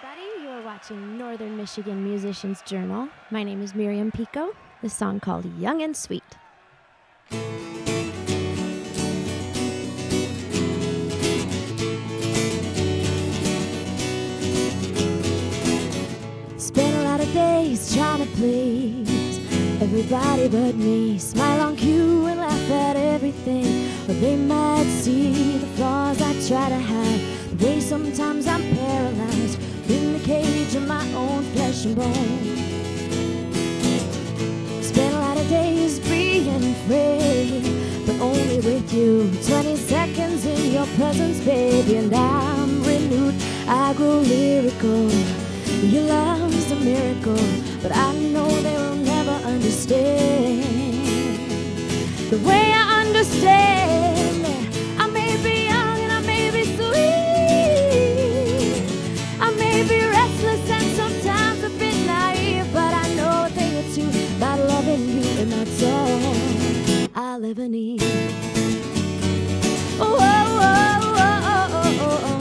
everybody. You are watching Northern Michigan Musicians Journal. My name is Miriam Pico. The song called Young and Sweet. Spent a lot of days trying to please everybody but me. Smile on cue and laugh at everything, but they might see the flaws I try to hide. The way sometimes I'm paralyzed in the cage of my own flesh and bone. Spent a lot of days being afraid, but only with you. 20 seconds in your presence, baby, and I'm renewed. I grow lyrical. Your love's a miracle, but I know they will never understand the way I understand. I may be young and I may be sweet. I may be restless and sometimes a bit naive, but I know a thing or two about loving you, and that's all I'll ever need. Oh, oh, oh, oh, oh, oh, oh.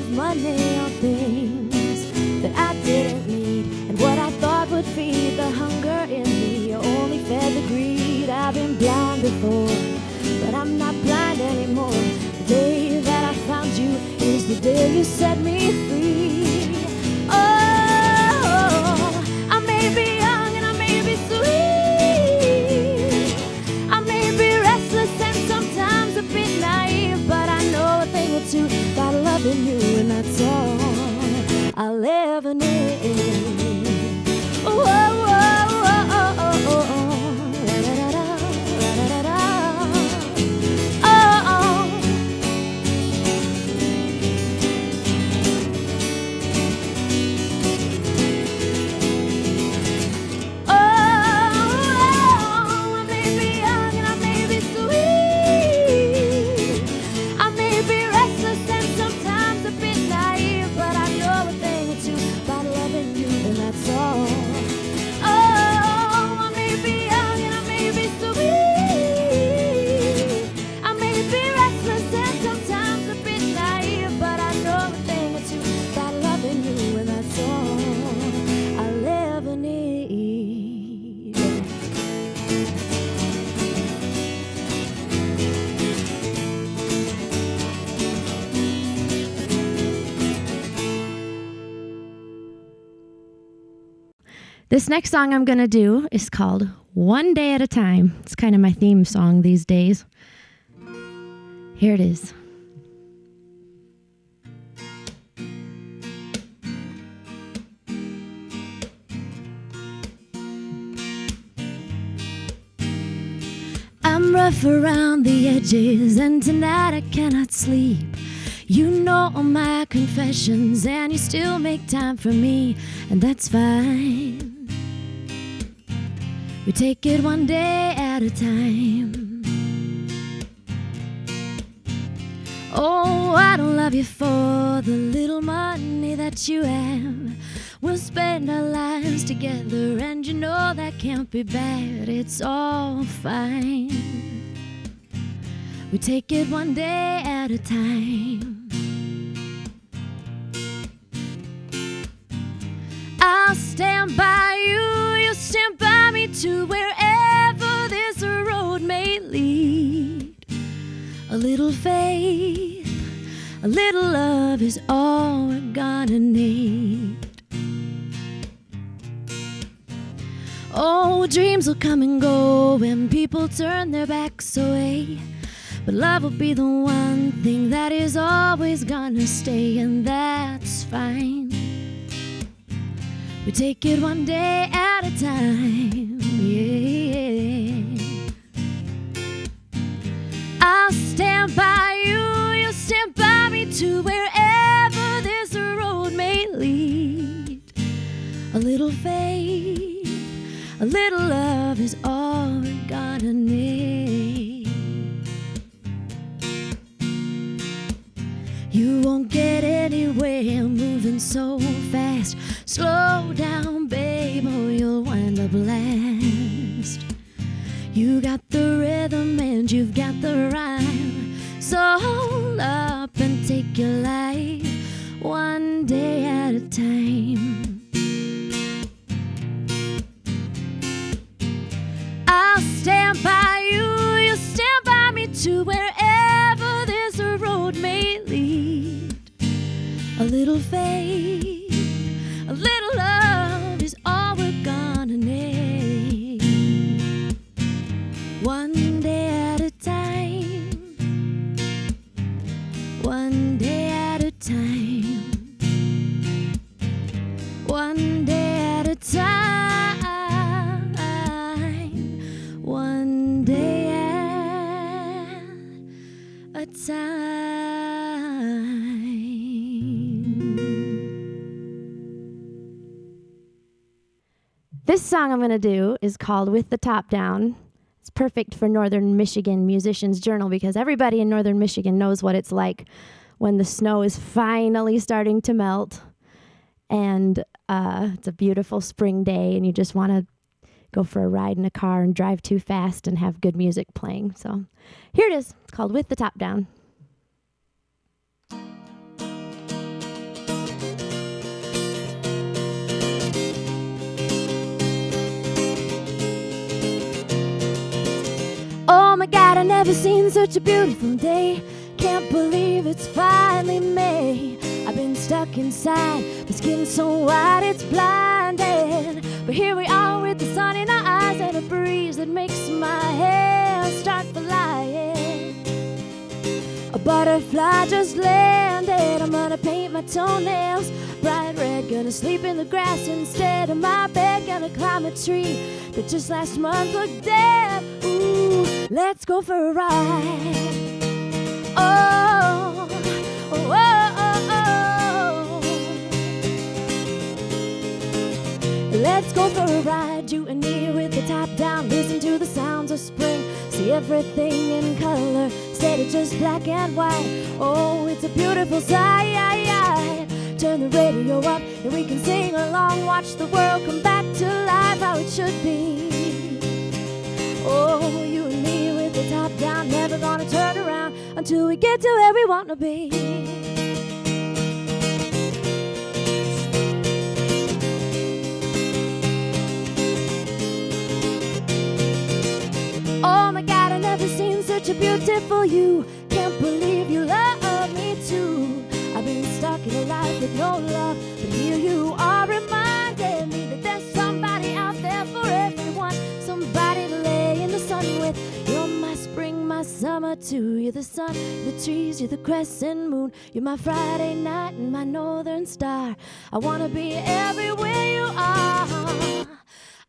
Money on things that I didn't need, and what I thought would feed the hunger in me only fed the greed. I've been blind before, but I'm not blind anymore. The day that I found you is the day you set me free. Oh, I may be young and I may be sweet. I may be restless and sometimes a bit naive, but I know a thing or two about loving you, and that's all I'll ever need. Oh, oh, oh, oh, oh, oh, oh, oh. La-da-da-da, la-da-da-da. Oh, oh. Oh, I may be young and I may be sweet. I may be restless and sometimes a bit naive, but I know a thing or two about loving you, and that's all. Oh, I may be young and I may be sweet. I may be restless and sometimes a bit naive, but I know a thing or two about loving you, and that's all I'll ever need. This next song I'm going to do is called One Day at a Time. It's kind of my theme song these days. Here it is. I'm rough around the edges, and tonight I cannot sleep. You know all my confessions, and you still make time for me, and that's fine. We take it one day at a time. Oh, I don't love you for the little money that you have. We'll spend our lives together, and you know that can't be bad. It's all fine. We take it one day at a time. I'll stand by you, you'll stand by me to wherever this road may lead. A little faith, a little love is all we're gonna need. Oh, dreams will come and go when people turn their backs away, but love will be the one thing that is always gonna stay, and that's fine. We take it one day at a time, yeah. I'll stand by you, you'll stand by me to wherever this road may lead. A little faith, a little love is all we're gonna need. You won't get anywhere moving so fast. Slow down, babe, or you'll wind up last. You got the rhythm and you've got the rhyme, so little faith, a little love is all we're gonna need. One day at a time, one day at a time, one day at a time, one day at a time. This song I'm going to do is called With the Top Down. It's perfect for Northern Michigan Musicians Journal because everybody in Northern Michigan knows what it's like when the snow is finally starting to melt and it's a beautiful spring day and you just want to go for a ride in a car and drive too fast and have good music playing. So here it is. It's called With the Top Down. Oh my God, I never seen such a beautiful day. Can't believe it's finally May. I've been stuck inside, my skin's so white it's blinding. But here we are with the sun in our eyes and a breeze that makes my hair start flying. A butterfly just landed. I'm gonna paint my toenails bright red. Gonna sleep in the grass instead of my bed. Gonna climb a tree that just last month looked dead. Ooh, let's go for a ride. Oh, oh, oh, oh, oh. Let's go for a ride, you and me with the top down. Listen to the sounds of spring, see everything in color instead of just black and white. Oh, it's a beautiful sight. Turn the radio up and we can sing along. Watch the world come back to life how it should be. Oh, you and me with the top down, never gonna turn around until we get to where we want to be. Oh my God, I never seen such a beautiful you. Can't believe you love me too. I've been stuck in a life with no love, but here you are reminding me that there's somebody out there for everyone. Somebody to lay in the sun with. You're my spring, my summer too. You're the sun, the trees, you're the crescent moon. You're my Friday night and my northern star. I wanna be everywhere you are.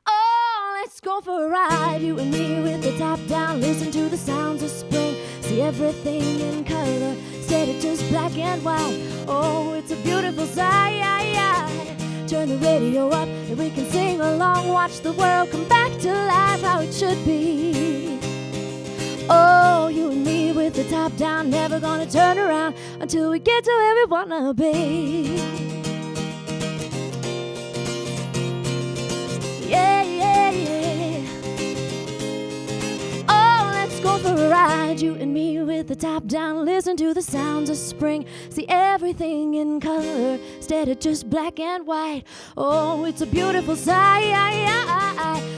Oh, let's go for a ride, you and me with the top down. Listen to the sounds of spring, see everything in color instead of just black and white. Oh, it's a beautiful sight. Turn the radio up and we can sing along. Watch the world come back to life how it should be. Oh, you and me with the top down, never gonna turn around until we get to where we wanna be. Yeah, yeah, yeah. Oh, let's go for a ride, you and me with the top down. Listen to the sounds of spring, see everything in color instead of just black and white. Oh, it's a beautiful sight.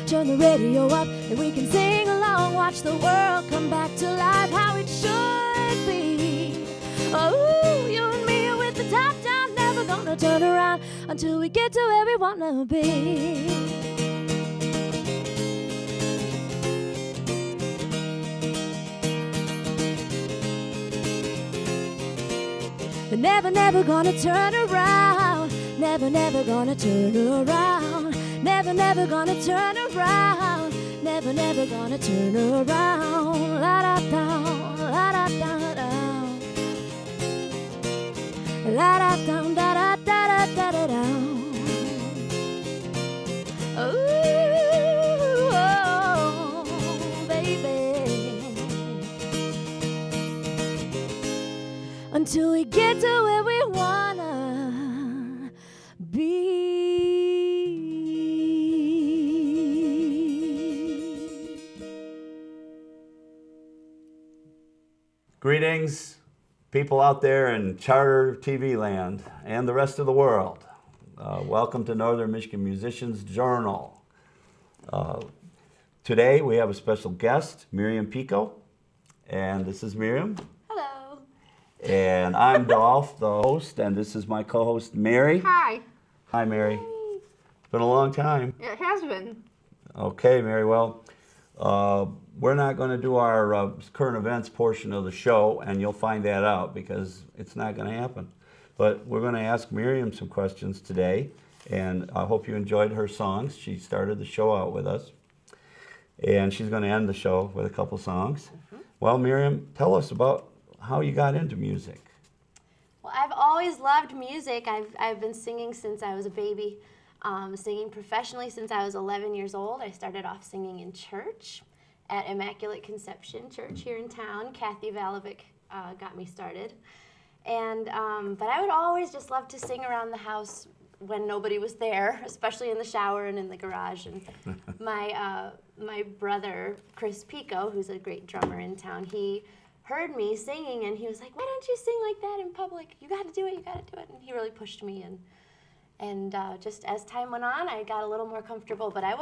Turn the radio up and we can sing along. Watch the world come back to life how it should be. Oh, you and me with the top down, never gonna turn around until we get to where we wanna be. Never, never gonna turn around. Never, never gonna turn around. Never, never gonna turn around. Never, never gonna turn around. La da da, la da da da. La da da da da da da da da. Ooh, oh, baby. Until we get to where we wanna be. Greetings, people out there in Charter TV land and the rest of the world. Welcome to Northern Michigan Musicians Journal. Today we have a special guest, Miriam Pico, and this is Miriam. Hello. And I'm Dolph, the host, and this is my co-host, Mary. Hi. Hi, Mary. It's been a long time. It has been. Okay, Mary. Well, we're not going to do our current events portion of the show, and you'll find that out because it's not going to happen. But we're going to ask Miriam some questions today, and I hope you enjoyed her songs. She started the show out with us, and she's going to end the show with a couple songs. Well, Miriam, tell us about how you got into music. Well, I've always loved music. I've been singing since I was a baby, singing professionally since I was 11 years old. I started off singing in church at Immaculate Conception Church here in town. Kathy Valavic got me started. And but I would always just love to sing around the house when nobody was there, especially in the shower and in the garage. And my brother, Chris Pico, who's a great drummer in town, he heard me singing and he was like, "Why don't you sing like that in public? You got to do it, you got to do it." And he really pushed me. And just as time went on, I got a little more comfortable, but I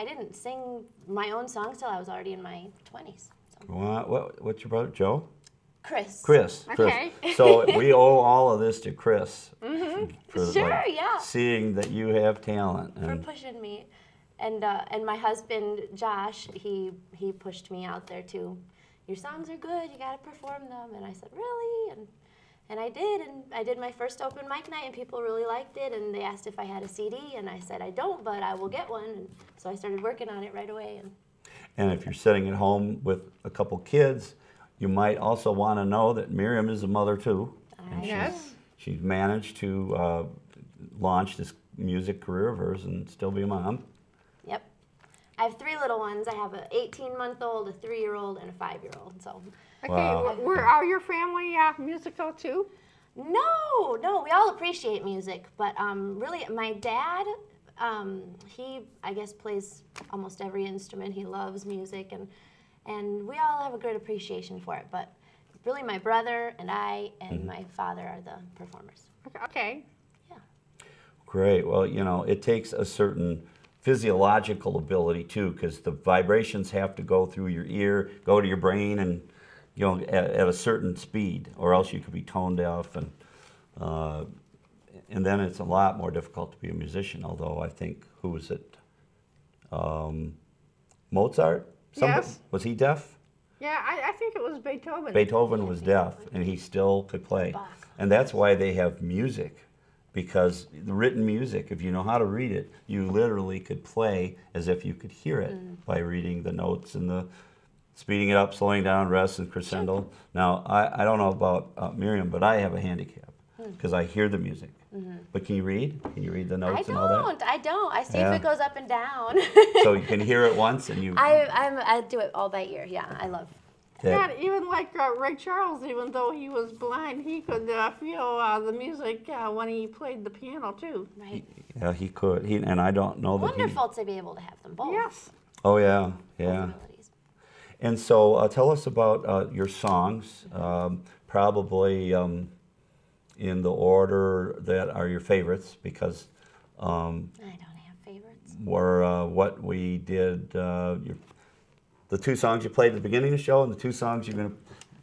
didn't sing my own songs till I was already in my 20s. So. What's your brother, Joe? Chris. Chris. Okay. So we owe all of this to Chris. For, Sure, yeah. Seeing that you have talent. For And pushing me. And my husband, Josh, he pushed me out there too. "Your songs are good, you gotta perform them." And I said, "Really?" And I did, and I did my first open mic night, and people really liked it, and they asked if I had a CD, and I said, "I don't, but I will get one." And so I started working on it right away. And if you're sitting at home with a couple kids, you might also want to know that Miriam is a mother too. And Yes. she's managed to launch this music career of hers and still be a mom. Yep. I have 3 little ones. I have an 18-month-old, a 3-year-old, and a 5-year-old. So. Okay, Wow. were all your family musical too? No, we all appreciate music, but really, my dad, he, I guess, plays almost every instrument. He loves music, and we all have a great appreciation for it, but really my brother and I and my father are the performers. Okay. Yeah. Great. Well, you know, it takes a certain physiological ability too, because the vibrations have to go through your ear, go to your brain, and you know, at a certain speed, or else you could be tone deaf, and then it's a lot more difficult to be a musician. Although I think, who was it? Mozart? Yes. Was he deaf? Yeah, I think it was Beethoven. Beethoven was deaf, and he still could play. Bach. And that's why they have music, because the written music, if you know how to read it, you literally could play as if you could hear it by reading the notes and the speeding it up, slowing down, rest, and crescendo. Now, I don't know about Miriam, but I have a handicap because I hear the music. But can you read? Can you read the notes and all that? I don't. I see Yeah. if it goes up and down. So you can hear it once and you... I do it all by ear. Yeah, I love. Yeah, even like Ray Charles, even though he was blind, he could feel the music when he played the piano too. Right. Yeah, he could. And I don't know that Wonderful to be able to have them both. Yes. Oh, yeah, yeah. Abilities. And so tell us about your songs, probably in the order that are your favorites, because I don't have favorites. were what we did, the 2 songs you played at the beginning of the show and the 2 songs you're going to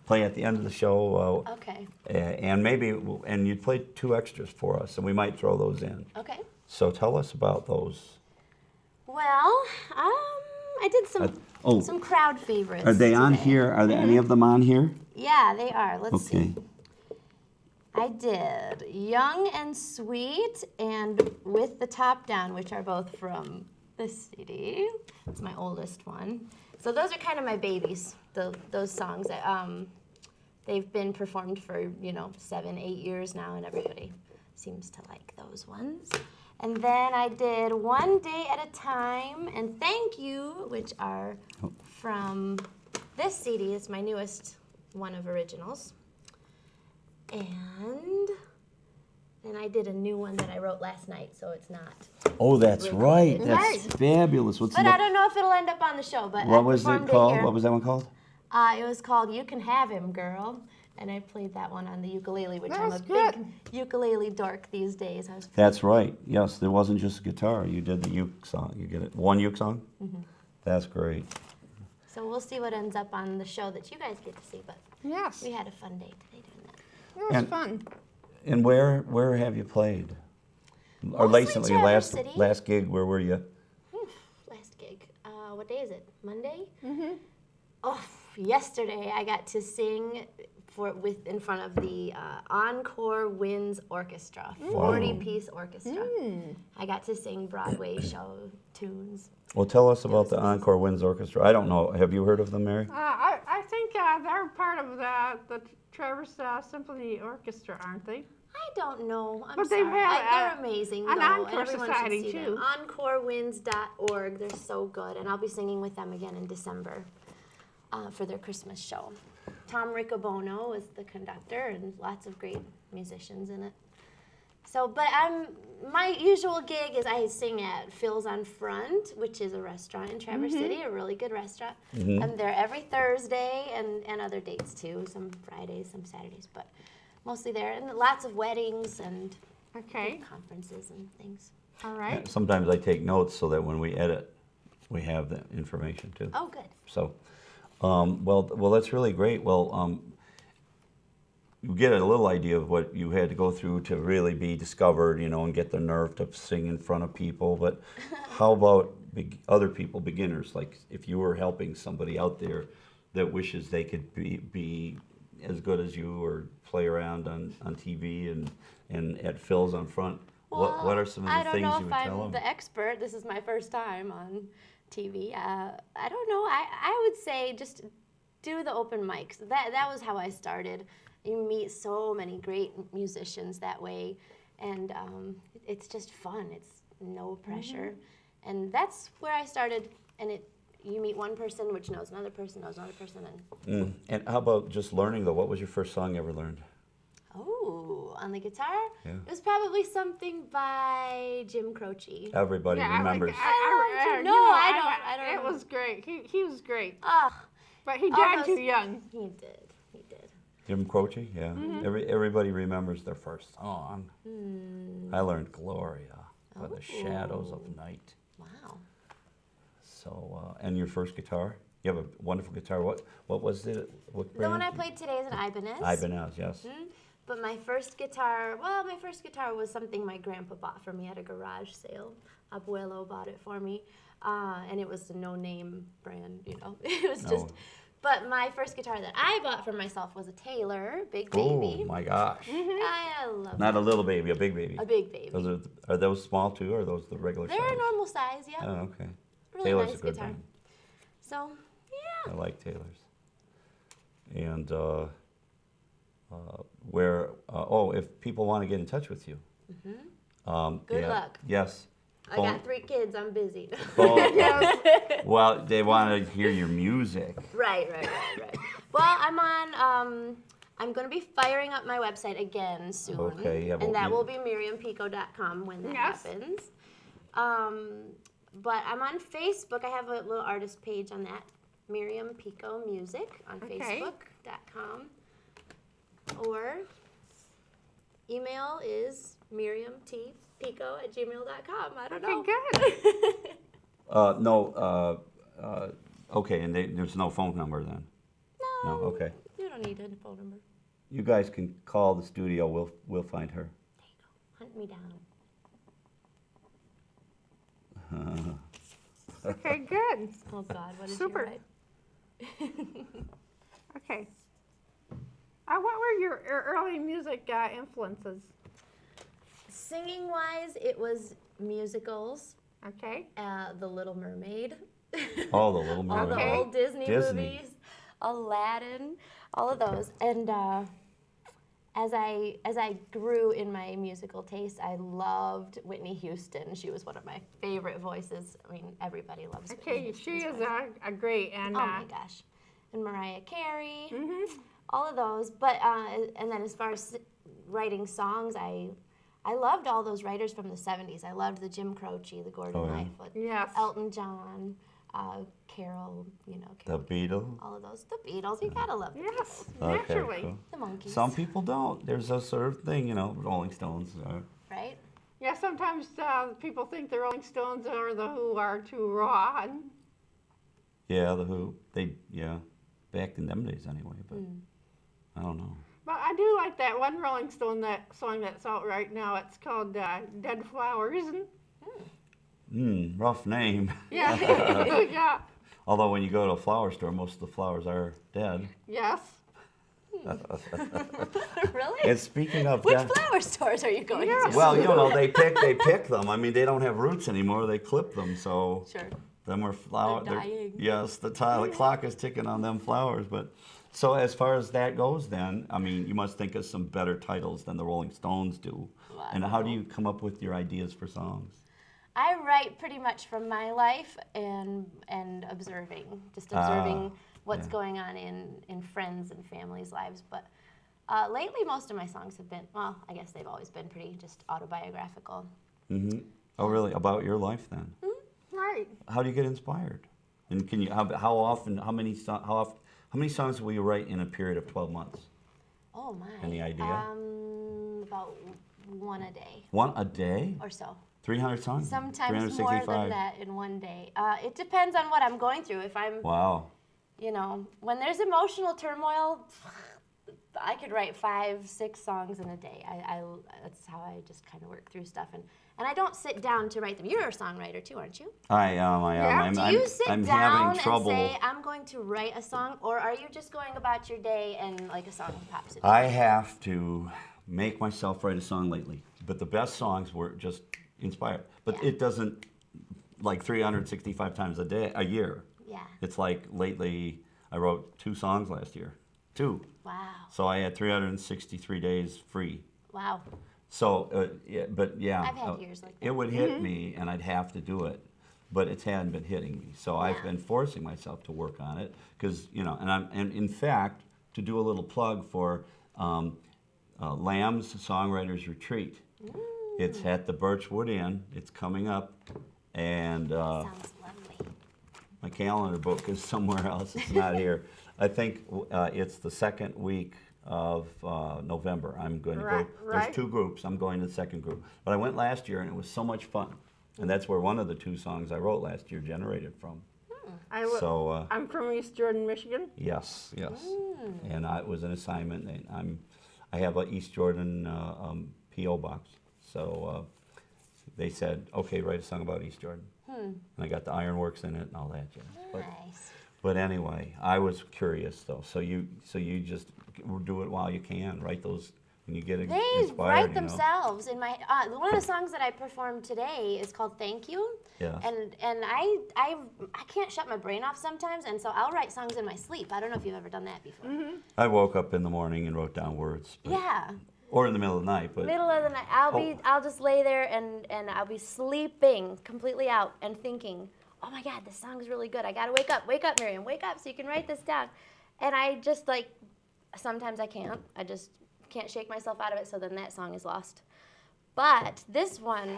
play at the end of the show. Okay. And you played 2 extras for us, and we might throw those in. Okay. So tell us about those. Well, I did some crowd favorites. Are they on today. here? Are there any of them on here? Yeah, they are. Let's Okay. see. I did Young and Sweet and With the Top Down, which are both from this CD. It's my oldest one. So those are kind of my babies, those songs. They've been performed for, 7, 8 years now, and everybody seems to like those ones. And then I did One Day at a Time and Thank You, which are from this CD. It's my newest one of originals. And then I did a new one that I wrote last night, so it's not. Oh, that's right. Recorded. That's fabulous. What's But I don't know if it'll end up on the show. But what I was it performed called? here. What was that one called? It was called You Can Have Him, Girl. And I played that one on the ukulele, which I'm a That's big ukulele dork these days. That's right. Yes, there wasn't just a guitar. You did the uke song. You get it. One uke song? That's great. So we'll see what ends up on the show that you guys get to see. But Yes. we had a fun day today doing that. It was And- fun. And where have you played? Or Mostly recently, Traverse City. last gig, where were you? Last gig. What day is it? Monday? Mm-hmm. Oh, yesterday I got to sing in front of the Encore Winds Orchestra, 40-piece orchestra. I got to sing Broadway show tunes. Well, tell us about was the amazing. Encore Winds Orchestra. I don't know. Have you heard of them, Mary? I think they're part of the Traverse Symphony Orchestra, aren't they? I don't know. I'm But sorry. they've had They're amazing, an though, Encore and everyone Society, should see too. them. EncoreWinds.org. They're so good, and I'll be singing with them again in December for their Christmas show. Tom Riccobono is the conductor, and lots of great musicians in it. So, but my usual gig is I sing at Phil's on Front, which is a restaurant in Traverse City, a really good restaurant. I'm there every Thursday and other dates too, some Fridays, some Saturdays, but mostly there. And lots of weddings and Okay. conferences and things. All right. Sometimes I take notes so that when we edit, we have the information too. Oh, good. So, well, that's really great. Well, you get a little idea of what you had to go through to really be discovered, and get the nerve to sing in front of people. But how about other people, beginners? Like if you were helping somebody out there that wishes they could be as good as you or play around on TV and at Phil's on Front, what are some of the things you would I tell don't know if I'm them? the expert. This is my first time on TV. I don't know. I would say just do the open mics. That was how I started. You meet so many great musicians that way, and it's just fun. It's no pressure, and that's where I started. And you meet one person which knows another person, and And how about just learning though? What was your first song you ever learned? on the guitar, Yeah. it was probably something by Jim Croce. Everybody remembers. I don't It know. was great. He was great, Ah, but he All died those- too young. he did. Jim Croce, yeah. Everybody remembers their first song. I learned Gloria by the Shadows of Night. Wow. So, and your first guitar? You have a wonderful guitar. What was it? What The one brand? I played today is an Ibanez. Ibanez, yes. But my first guitar was something my grandpa bought for me at a garage sale. Abuelo bought it for me, and it was a no-name brand, It was just. No. But my first guitar that I bought for myself was a Taylor, Big Baby. Oh my gosh! I love Not a little baby, a big baby. a Big Baby. Those are those small too, or are those the regular They're size? a normal size, yeah. Oh, okay. Really Taylor's nice a good guitar. brand. So, yeah. I like Taylor's. And if people want to get in touch with you, Good luck. Yes. I got 3 kids. I'm busy. Phone- Well, they want to hear your music. Right. Well, I'm going to be firing up my website again soon. Okay, yeah, and that well, will be miriampico.com when that Yes. happens. But I'm on Facebook. I have a little artist page on that. Miriam Pico Music on Okay. Facebook.com. Or email is miriamtpico@gmail.com. I don't know. Okay, good. No. Okay, and there's no phone number then. No. No. Okay. You don't need a phone number. You guys can call the studio. We'll find her. There you go. Hunt me down. Okay, good. Oh God, what is Super. your right? Okay. What were your early music influences? Singing wise, it was musicals, Okay. The Little Mermaid, Oh, the Little all Mermaid. the old Disney Disney. movies, Aladdin, all of those. And as I grew in my musical taste, I loved Whitney Houston. She was one of my favorite voices. I mean, everybody loves Whitney Okay, Houston's she is voice. a great and Oh my gosh. And Mariah Carey, Mm-hmm. all of those. But, and then as far as writing songs, I loved all those writers from the 70s. I loved the Jim Croce, the Gordon Oh, yeah. Lightfoot, Yes. Elton John, Carol, The Carol, Beatles. all of those. The Beatles, you gotta love the Yes, Beatles. Okay, naturally. cool. The Monkees, Some people don't. There's a sort of thing, Rolling Stones. right? Yeah, sometimes people think the Rolling Stones or the Who are too raw. And Yeah, the Who. Back in them days anyway. But I don't know. But I do like that one Rolling Stone song that's out right now. It's called "Dead Flowers." Rough name. Yeah, yeah, Although when you go to a flower store, most of the flowers are dead. yes. Really? And speaking of Which dead, flower stores are you going to? well, they pick them. I mean, they don't have roots anymore. They clip them, so Sure. them are flowers. They're dying. Yes, the clock is ticking on them flowers. But so as far as that goes, then I mean, you must think of some better titles than the Rolling Stones do. Wow. And how do you come up with your ideas for songs? I write pretty much from my life and observing what's yeah. going on in friends and families' lives. But lately, most of my songs have been, well, I guess they've always been pretty just autobiographical. Mm-hmm. Oh, really? About your life then? Right. How do you get inspired? And can you how many songs will you write in a period of 12 months? Oh my. Any idea? About one a day One a day? or so. 300 songs? Sometimes more 365. than that in one day. It depends on what I'm going through. If I'm, Wow. when there's emotional turmoil, I could write 5-6 songs in a day. That's how I just kind of work through stuff, and I don't sit down to write them. You're a songwriter too, aren't you? I am. Yeah. Do you sit I'm down having and trouble. say, I'm going to write a song, or are you just going about your day and like a song pops in? I have to make myself write a song lately, but the best songs were just inspired. But Yeah. it doesn't like 365 times a year. Yeah. It's like lately I wrote 2 songs last year. 2. Wow. So I had 363 days free. Wow. So, yeah. I've had years like that. It would hit me, and I'd have to do it, but it hadn't been hitting me. So I've been forcing myself to work on it because and in fact, to do a little plug for Lamb's Songwriters Retreat. It's at the Birchwood Inn. It's coming up, and Sounds lovely. my calendar book is somewhere else. It's not here. I think it's the second week of November. I'm going to go. Right. There's 2 groups. I'm going to the second group. But I went last year, and it was so much fun. And that's where one of the 2 songs I wrote last year generated from. So I'm from East Jordan, Michigan. yes, and it was an assignment. And I have a East Jordan P.O. box. So they said, okay, write a song about East Jordan. And I got the ironworks in it and all that jazz. Nice. But anyway, I was curious though. So you just do it while you can. Write those when you get They inspired. write themselves. In my one of the songs that I performed today is called "Thank You," Yes. and I can't shut my brain off sometimes, and so I'll write songs in my sleep. I don't know if you've ever done that before. I woke up in the morning and wrote down words. But, Yeah. Or in the middle of the night. But Middle of the night, I'll just lay there and I'll be sleeping completely out and thinking, oh my God, this song's really good. I gotta wake up, Miriam, wake up so you can write this down. And I just sometimes I can't. I just can't shake myself out of it. So then that song is lost. But this one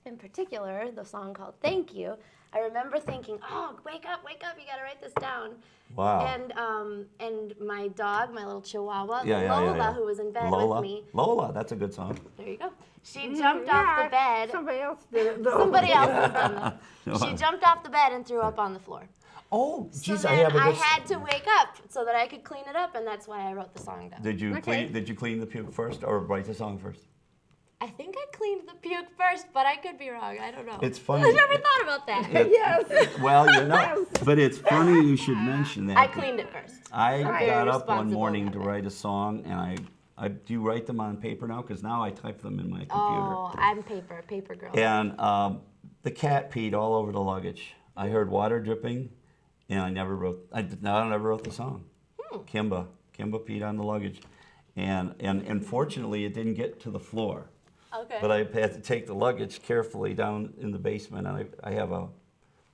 in particular, the song called "Thank You," I remember thinking, oh, wake up, you gotta write this down. wow. And my dog, my little Chihuahua, Yeah. Lola, who was in bed with me. Lola, that's a good song. There you go. She jumped off the bed. Somebody else did it though. Somebody else has done that. She jumped off the bed and threw up on the floor. Oh, So geez, then I have a good. had to wake up so that I could clean it up, and that's why I wrote the song down. Did you Okay. clean the puke first or write the song first? I think I cleaned the puke first, but I could be wrong. I don't know. It's funny. I never thought about that. Yes. Well, but it's funny you should mention that. I cleaned it first. I Very got up one responsible morning about to it. write a song, and I do you write them on paper now? Because now I type them in my computer. Oh, I'm paper girl. And the cat peed all over the luggage. I heard water dripping, and I never wrote the song. Kimba peed on the luggage, and unfortunately it didn't get to the floor. Okay. But I had to take the luggage carefully down in the basement, and I have a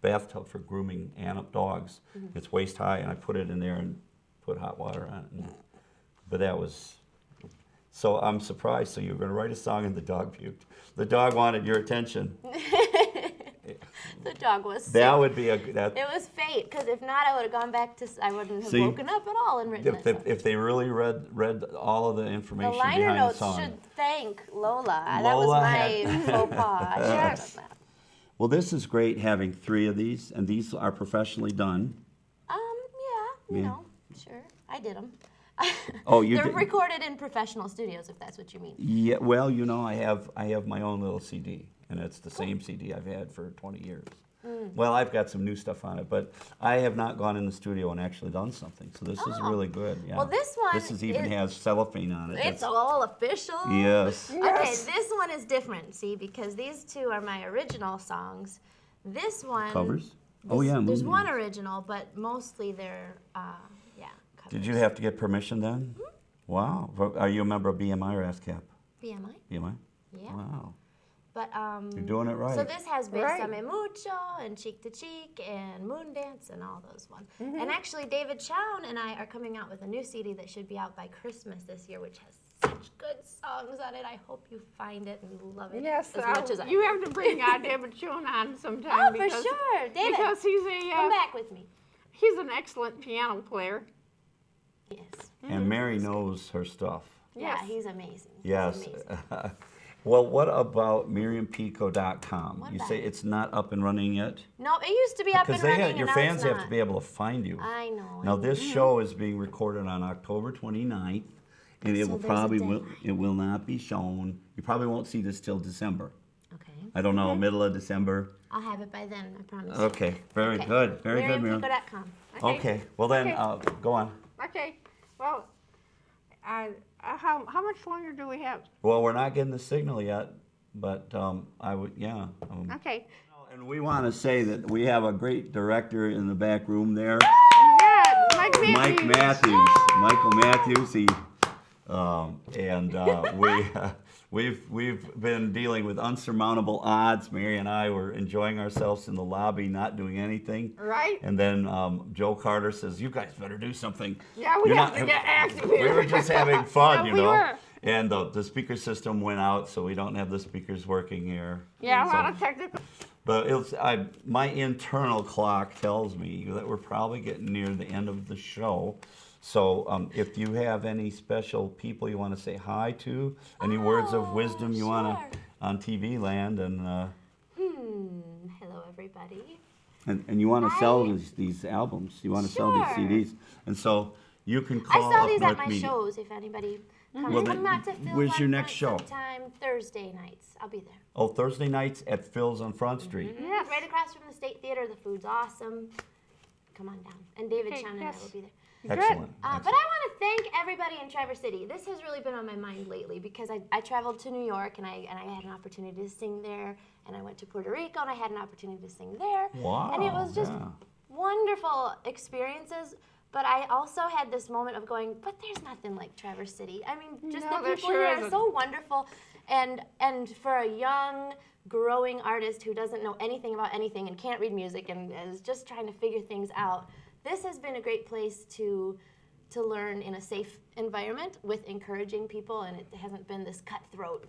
bathtub for grooming dogs. It's waist high, and I put it in there and put hot water on it. But that was, so I'm surprised. So you were going to write a song and the dog puked. The dog wanted your attention. The dog was sick. That would be It was fate, because if not, I would have gone back to, I wouldn't have See, woken up at all and written it. if they really read all of the The information liner behind the notes song. should thank Lola. That was Lola my had- faux pas. I should have done that. Well, this is great having 3 of these, and these are professionally done. you Yeah. know, sure, I did them. Oh, you They're did? recorded in professional studios, if that's what you mean. Yeah, well, you know, I have my own little CD, and it's the same CD I've had for 20 years. Well, I've got some new stuff on it, but I have not gone in the studio and actually done something. So this is Oh. really good. Yeah. Well, this one This even is- has cellophane on it. It's That's- all official. Yes. Okay, Yes. this one is different, see, because these two are my original songs. This one Covers? Oh, this- yeah. There's movie. one original, but mostly they're yeah, covers. Did you have to get permission then? Wow. Are you a member of BMI or ASCAP? BMI? BMI? Yeah. Wow. But You're doing it right. So this has Right. Besame Mucho and Cheek to Cheek and Moon Dance and all those ones. And actually, David Chown and I are coming out with a new CD that should be out by Christmas this year, which has such good songs on it. I hope you find it and love it Yes, as much as I you do. have to bring David Schoen on sometime. Oh, for because, sure. David, Because he's come back with me. he's an excellent piano player. Yes. And Mary knows her stuff. Yeah, Yes. he's amazing. He's Yes. amazing. Well, what about MiriamPico.com? What You about say it? it's not up and running yet? No, it used to be up and Because running, your and now fans it's have not. to be able to find you. I know. Now, this show is being recorded on October 29th, and it So will there's a probably deadline. it will not be shown. You probably won't see this till December. Okay. I don't know, middle of December. I'll have it by then, I promise. Okay, very good, very good, Miriam. MiriamPico.com. Okay, well then, Okay. go on. Okay, well, how much longer do we have? Well, we're not getting the signal yet, but I would, yeah. Okay. And we want to say that we have a great director in the back room there, Yeah, Mike Matthews. Michael Matthews. He we've been dealing with unsurmountable odds. Mary and I were enjoying ourselves in the lobby, not doing anything. Right? And then Joe Carter says, "You guys better do something." Yeah, we You're have to get active We here. were just having fun, Yeah, you we know. were. And the speaker system went out, so we don't have the speakers working here. Yeah, a lot So- of technical. But my internal clock tells me that we're probably getting near the end of the show. So if you have any special people you want to say hi to, any words of wisdom you want sure. to on TV land, and Hello, everybody. and you want to sell Hi. these albums, you want to sell these Sure. CDs, and so you can I call sell up these North at my Media. shows if anybody comes. Well, Come then, out to Phil's where's on your next Front show? Sometime Thursday nights. I'll be there. Oh, Thursday nights at Phil's on Front Street. Yes. Right across from the State Theater. The food's awesome. Come on down. And David Okay, Chown and yes. I will be there. Excellent. But I want to thank everybody in Traverse City. This has really been on my mind lately because I traveled to New York and I had an opportunity to sing there, and I went to Puerto Rico and I had an opportunity to sing there. Wow, And it was just yeah. wonderful experiences. But I also had this moment of going, but there's nothing like Traverse City. I mean, just No, the there people sure here are isn't. so wonderful, and for a young, growing artist who doesn't know anything about anything and can't read music and is just trying to figure things out, this has been a great place to learn in a safe environment with encouraging people, and it hasn't been this cutthroat,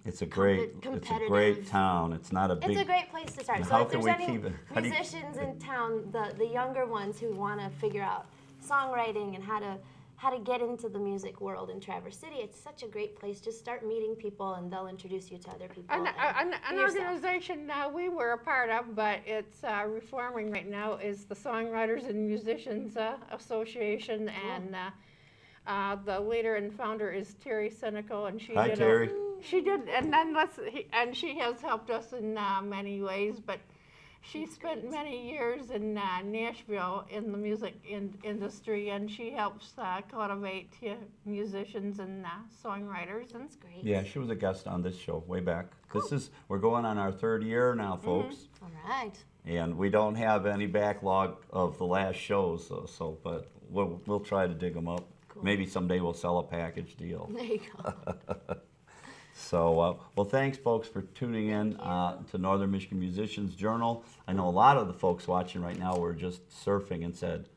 It's a great town. It's not a big. It's a great place to start. And So how if can there's we any keep it- how do you- musicians in town, the younger ones who want to figure out songwriting and how to get into the music world in Traverse City, it's such a great place. Just start meeting people, and they'll introduce you to other people. An and be yourself. organization we were a part of, but it's reforming right now, is the Songwriters and Musicians Association, and the leader and founder is Terry Senecal, and she Hi, did Terry. she did, and then and she has helped us in many ways, but she spent many years in Nashville in the music industry, and she helps cultivate musicians and songwriters. And That's great. Yeah, she was a guest on this show way back. We're going on our third year now, folks, All right. and we don't have any backlog of the last shows, but we'll try to dig them up. Cool. Maybe someday we'll sell a package deal. There you go. So, well, thanks, folks, for tuning in to Northern Michigan Musicians Journal. I know a lot of the folks watching right now were just surfing and said,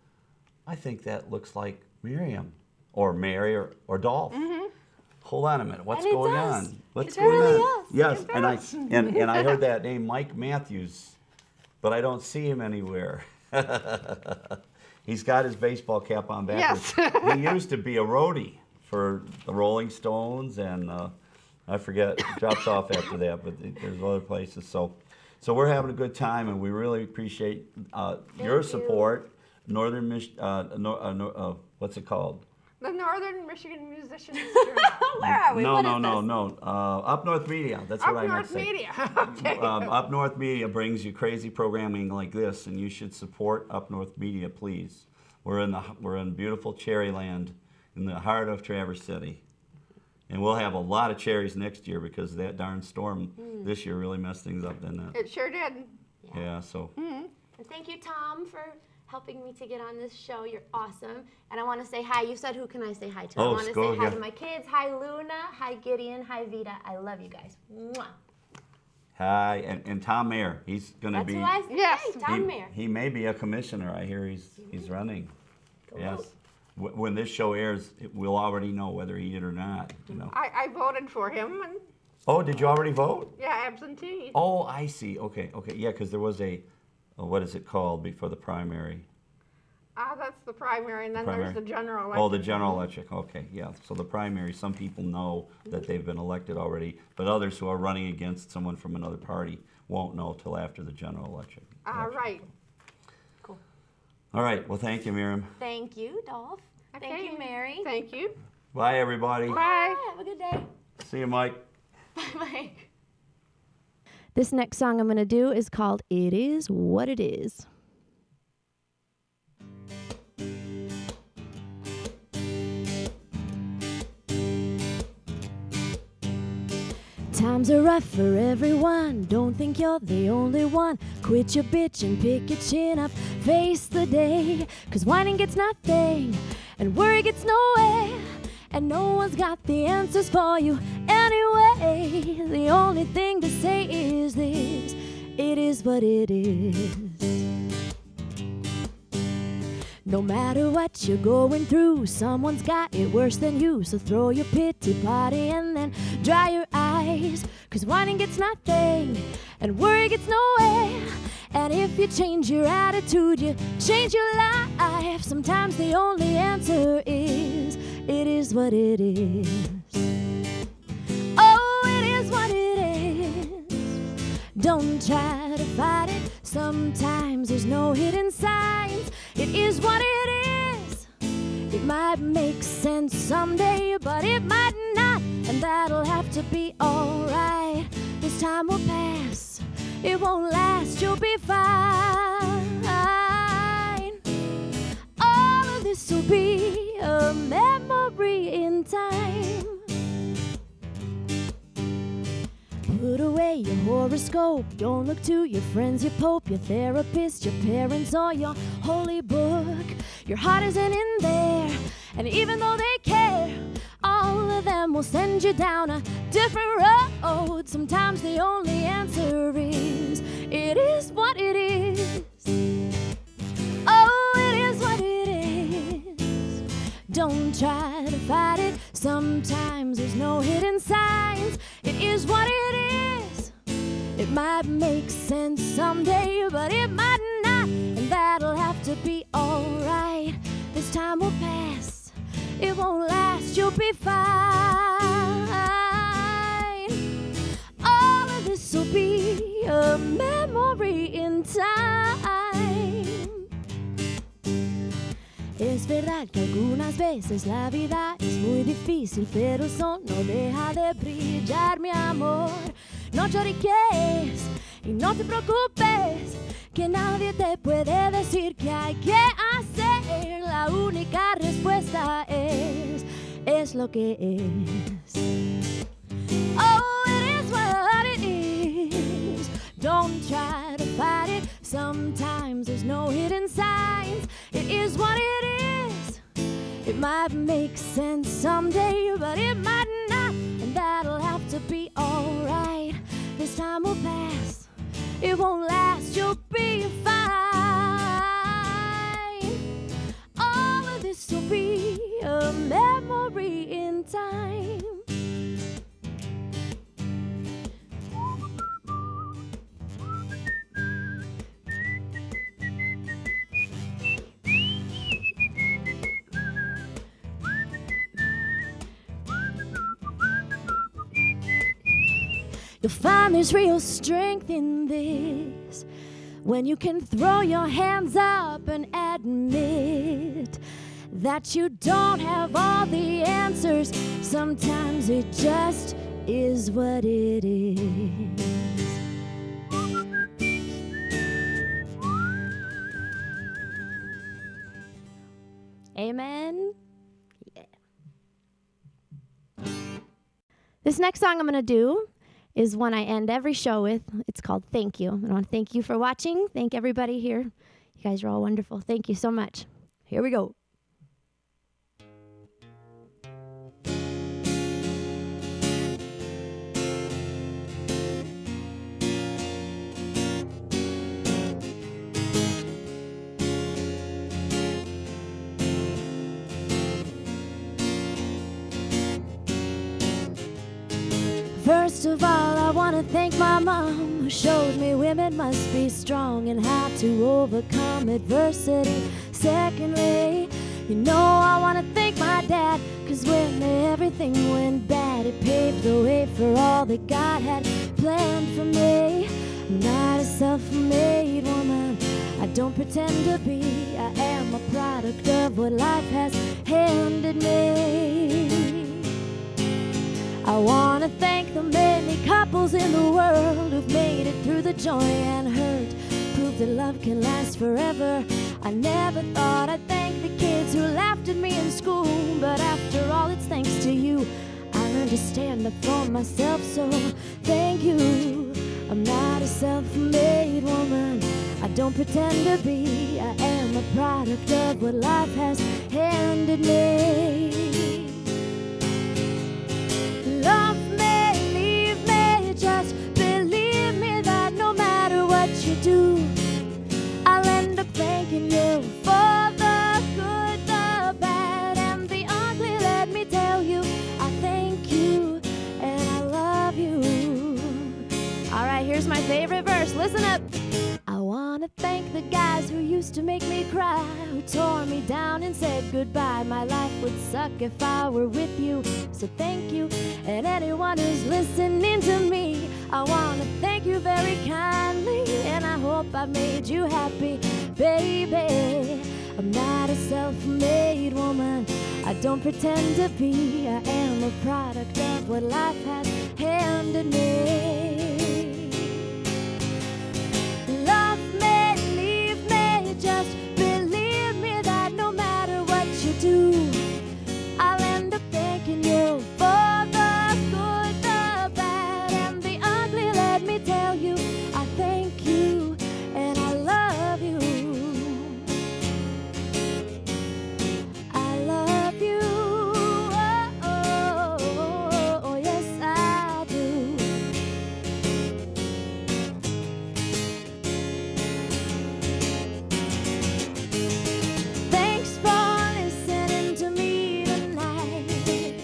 I think that looks like Miriam or Mary or Dolph. Hold on a minute. What's And it going does. on? What's It going really on? does. Yes, It and does. and I heard that name, Mike Matthews, but I don't see him anywhere. He's got his baseball cap on backwards. Yes. He used to be a roadie for the Rolling Stones, and I forget, drops off after that, but there's other places. So we're having a good time, and we really appreciate your you. support. Northern what's it called? The Northern Michigan Musicians Journal. Where are we? No, What no, is no, this? no. Up North Media. That's Up what I meant North to say. Media. Okay. Up North Media brings you crazy programming like this, and you should support Up North Media, please. We're in beautiful Cherryland, in the heart of Traverse City, and we'll have a lot of cherries next year because that darn storm this year really messed things up, didn't it? It sure did. Yeah. So And thank you, Tom, for helping me to get on this show. You're awesome. And I want to say hi. You said who can I say hi to? I Oh, want to go say hi ahead. to my kids. Hi, Luna. Hi, Gideon. Hi, Vita. I love you guys. Mwah. hi, and Tom Mayer. He's going to That's be. who I said. Yes. Hey, Tom Mayer. He may be a commissioner. I hear he's running. Go Yes. vote. When this show airs, we'll already know whether he did or not. I voted for him, and Oh, did you already vote? yeah, absentee. Oh, I see. Okay. Yeah, because there was what is it called before the primary? That's the primary, and then Primary. there's the general election. Oh, the general election. Okay, yeah. So the primary, some people know that they've been elected already, but others who are running against someone from another party won't know till after the general election. Right. Cool. All right. Well, thank you, Miriam. Thank you, Dolph. Thank Okay. you, Mary. Thank you. Bye, everybody. Bye. Have a good day. See you, Mike. Bye-bye. This next song I'm going to do is called It Is What It Is. Times are rough for everyone. Don't think you're the only one. Quit your bitch and pick your chin up. Face the day. 'Cause whining gets nothing and worry gets nowhere. And no one's got the answers for you anyway. The only thing to say is this: it is what it is. No matter what you're going through, someone's got it worse than you. So throw your pity party and then dry your eyes. 'Cause whining gets nothing and worry gets nowhere. And if you change your attitude, you change your life. Sometimes the only answer is, it is what it is. Oh, it is what it is. Don't try to fight it. Sometimes there's no hidden signs. It is what it is. It might make sense someday, but it might not. And that'll have to be alright. This time will pass. It won't last. You'll be fine. All of this will be a memory in time. Put away your horoscope. Don't look to your friends, your pope, your therapist, your parents, or your holy book. Your heart isn't in there, and even though they care, all of them will send you down a different road. Sometimes the only answer is, it is what it is. Oh, it is what it is. Don't try to fight it. Sometimes there's no hidden signs. It is what it is. It might make sense someday, but it might not. And that'll have to be alright. This time will pass. It won't last. You'll be fine. All of this will be a memory in time. Es verdad que algunas veces la vida es muy difícil, pero el sol no deja de brillar, mi amor. No lloriques y no te preocupes, que nadie te puede decir qué hay que hacer. La única respuesta es lo que es. Oh, it is what it is. Don't try to fight it. Sometimes there's no hidden signs. It is what it is. It might make sense someday, but it might not. And that'll have to be alright. This time will pass. It won't last. You'll be fine. All of this will be a memory in time. You'll find there's real strength in this when you can throw your hands up and admit admit that you don't have all the answers. Sometimes it just is what it is. Amen. Yeah. This next song I'm going to do is one I end every show with. It's called Thank You. I want to thank you for watching. Thank everybody here. You guys are all wonderful. Thank you so much. Here we go. First of all, I want to thank my mom, who showed me women must be strong and how to overcome adversity. Secondly, you know I want to thank my dad, 'cause when everything went bad, it paved the way for all that God had planned for me. I'm not a self-made woman, I don't pretend to be. I am a product of what life has handed me. I want to thank the many couples in the world who've made it through the joy and hurt, prove that love can last forever. I never thought I'd thank the kids who laughed at me in school, but after all, it's thanks to you I learned to stand up for myself, so thank you. I'm not a self-made woman, I don't pretend to be. I am a product of what life has handed me. Love me, leave me, just believe me that no matter what you do, I'll end up thanking you for the good, the bad, and the ugly. Let me tell you, I thank you and I love you. All right, here's my favorite verse. Listen up. I want to thank the guys who used to make me cry, who tore me down and said goodbye. My life would suck if I were with you, so thank you. And anyone who's listening to me, I want to thank you very kindly, and I hope I made you happy, baby. I'm not a self-made woman, I don't pretend to be. I am a product of what life has handed me. Love me, leave me, just believe me that no matter what you do, I'll end up thanking you for the good, the bad, and the ugly. Let me tell you, I thank you and I love you. I love you, oh, yes I do. Thanks for listening to me tonight.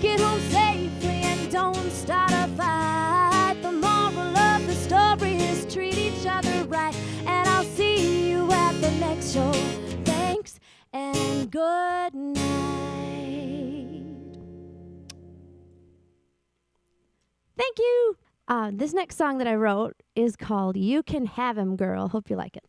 Get home safely and don't start a fight. The moral of the story is treat each other right. And I'll see you at the next show. Thanks and good night. Thank you. This next song that I wrote is called You Can Have Him, Girl. Hope you like it.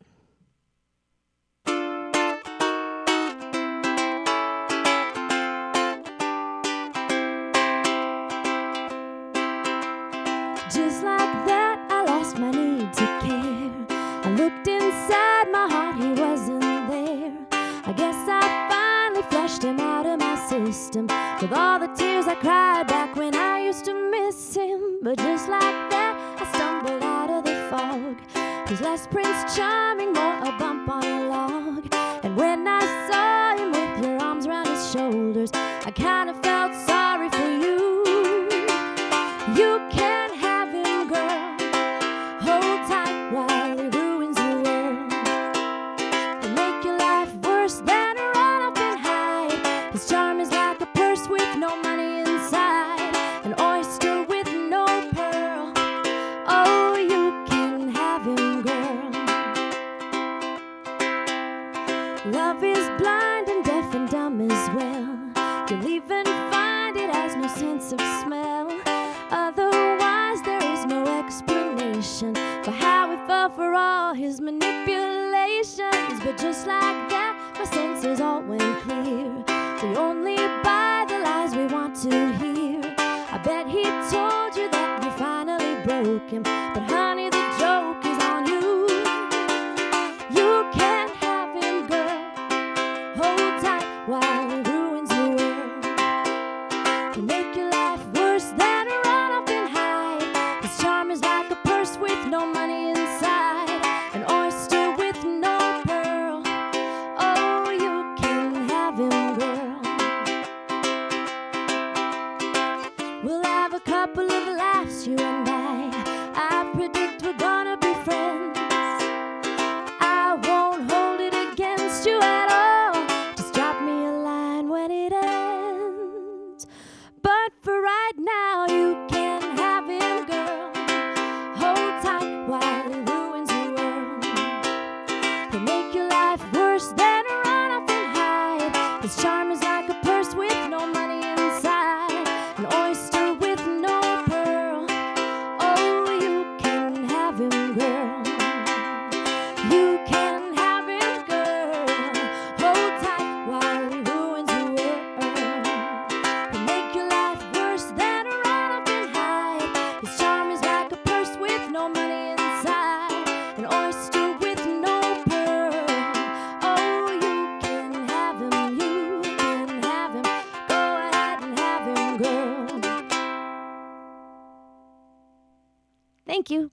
Just like that, I lost my need to care. I looked inside my heart, he wasn't there. I guess I finally flushed him out of my system, with all the tears I cried back when I used to miss him. But just like that, I stumbled out of the fog. He's less Prince Charming, more a bump on a log. And when I saw him with your arms around his shoulders, I kind of felt sorry for you. You can have him, girl. Hold tight while he ruins your world and make your life worse than a run up and hide. His charm is like a purse with no money inside, an oyster with no pearl. Oh, you can have him, girl. Love is blind and deaf and dumb as well. You'll even find it has no sense of smell. Otherwise, there is no explanation for how he fell for all his manipulations. But just like that, my senses all went clear. We only buy the lies we want to hear. I bet he told you that you finally broke him, but honey, the joke is on you. You can't have him, girl. Hold tight while he ruins your world. He'll make your life worse than a run-off and hide. His charm is like a purse with no money inside, an oyster with no pearl. Oh, you can have him, girl. We'll have a couple of laughs, you and I predict we're gonna be friends. I won't hold it against you at all. Just drop me a line when it ends. But for right now, you can have him, girl. Hold tight while he ruins your world. He'll make your life worse than a run-off and hide. His charm is like a purse with no money inside, an oyster with no pearl. Oh, you can have him, girl. You can have him, girl. Hold tight while he ruins your world. He'll make your life worse than a run-off and hide. His charm is like a purse with no money inside, an oyster with no pearl. Oh, you can have him, you can have him. Go ahead and have him, girl. Thank you.